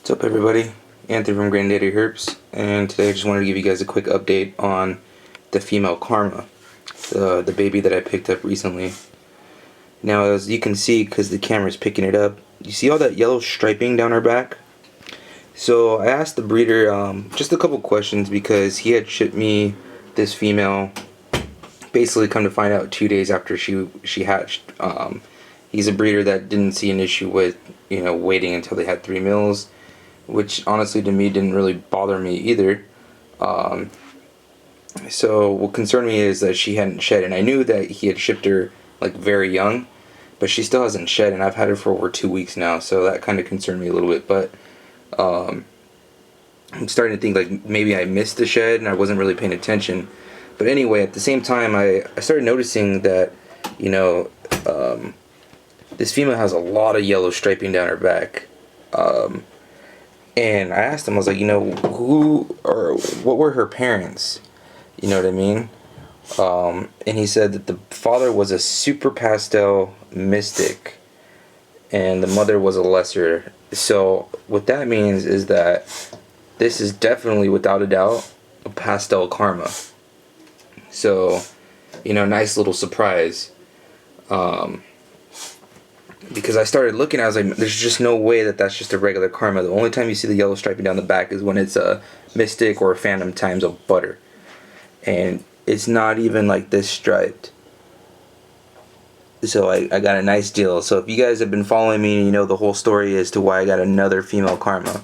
What's up, everybody? Anthony from Granddaddy Herps, and today I just wanted to give you guys a quick update on the female Karma, the baby that I picked up recently. Now, as you can see, because the camera's picking it up, you see all that yellow striping down her back? So I asked the breeder just a couple questions because he had shipped me this female. Basically, come to find out 2 days after she hatched. He's a breeder that didn't see an issue with waiting until they had 3 males, which honestly to me didn't really bother me either. So what concerned me is that she hadn't shed, and I knew that he had shipped her like very young, but she still hasn't shed, and I've had her for over 2 weeks now, so that kind of concerned me a little bit. But I'm starting to think like maybe I missed the shed and I wasn't really paying attention. But anyway, at the same time, I started noticing that this female has a lot of yellow striping down her back. And I asked him, I was like, who or what were her parents? You know what I mean? And he said that the father was a super pastel mystic and the mother was a lesser. So what that means is that this is definitely, without a doubt, a pastel Karma. So, nice little surprise. Because I started looking, I was like, there's just no way that that's just a regular Karma. The only time you see the yellow striping down the back is when it's a Mystic or a Phantom times a butter. And it's not even like this striped. So I got a nice deal. So if you guys have been following me and you know the whole story as to why I got another female Karma.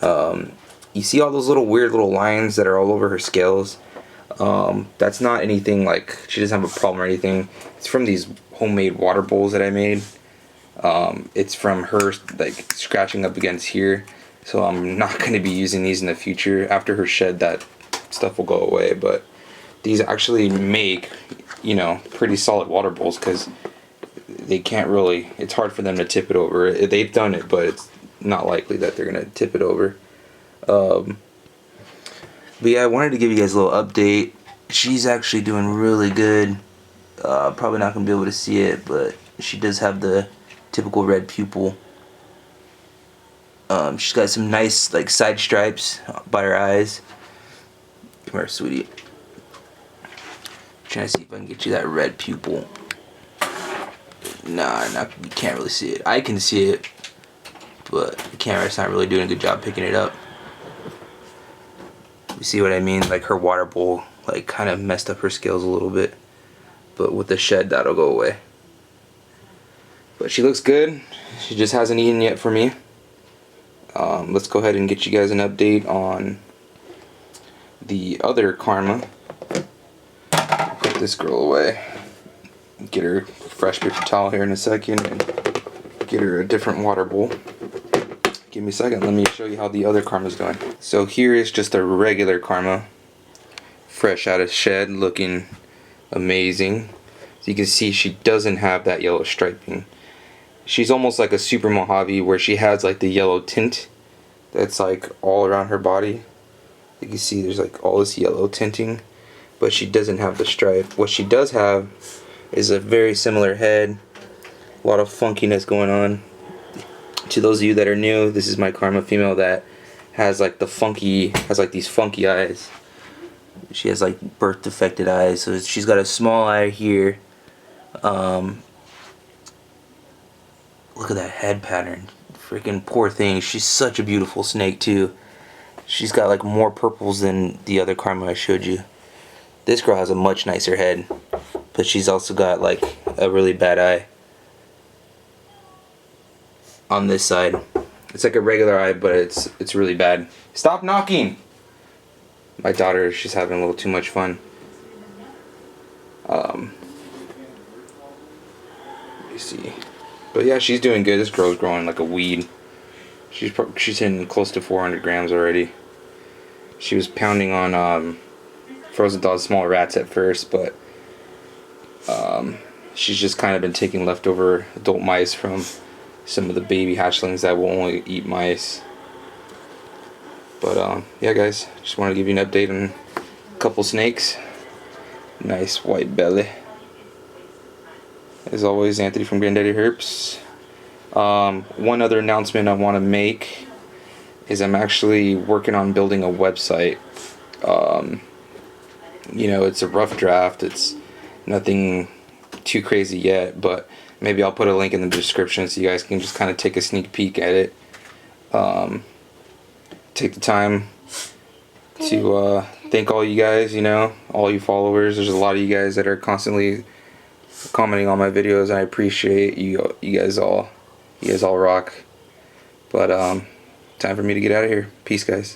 You see all those weird little lines that are all over her scales? That's not anything like, she doesn't have a problem or anything. It's from these homemade water bowls that I made. It's from her like scratching up against here, so I'm not going to be using these in the future. After her shed, that stuff will go away, but these actually make pretty solid water bowls because they can't really, it's hard for them to tip it over. They've done it, but it's not likely that they're going to tip it over. But yeah, I wanted to give you guys a little update. She's actually doing really good. Probably not going to be able to see it, but she does have the typical red pupil. She's got some nice side stripes by her eyes. Come here, sweetie. Trying to see if I can get you that red pupil. Nah, you can't really see it. I can see it, but the camera's not really doing a good job picking it up. You see what I mean? Like her water bowl kind of messed up her scales a little bit. But with the shed, that'll go away. But she looks good. She just hasn't eaten yet for me. Let's go ahead and get you guys an update on the other Karma. Put this girl away. Get her a fresh paper towel here in a second and get her a different water bowl. Give me a second. Let me show you how the other Karma's doing. So here is just a regular Karma. Fresh out of shed, looking amazing. So you can see she doesn't have that yellow striping. She's almost like a Super Mojave where she has the yellow tint that's all around her body. You can see there's all this yellow tinting, but she doesn't have the stripe. What she does have is a very similar head. A lot of funkiness going on. To those of you that are new, this is my Karma female that has these funky eyes. She has birth defected eyes, so she's got a small eye here. Look at that head pattern. Freaking poor thing. She's such a beautiful snake too. She's got more purples than the other Karma I showed you. This girl has a much nicer head, but she's also got a really bad eye on this side. It's like a regular eye, but it's really bad. Stop knocking! My daughter, she's having a little too much fun. Let me see. But yeah, she's doing good. This girl's growing like a weed. She's hitting close to 400 grams already. She was pounding on frozen thaw small rats at first, but she's just kind of been taking leftover adult mice from some of the baby hatchlings that will only eat mice. But yeah, guys, just wanted to give you an update on a couple snakes. Nice white belly. As always, Anthony from Granddaddy Herps. One other announcement I want to make. is I'm actually working on building a website. You know, it's a rough draft. It's nothing too crazy yet, but maybe I'll put a link in the description so you guys can just kind of take a sneak peek at it. Take the time to thank all you guys, you know, all you followers. There's a lot of you guys that are constantly commenting on my videos, and I appreciate you. You guys all rock. But time for me to get out of here. Peace, guys.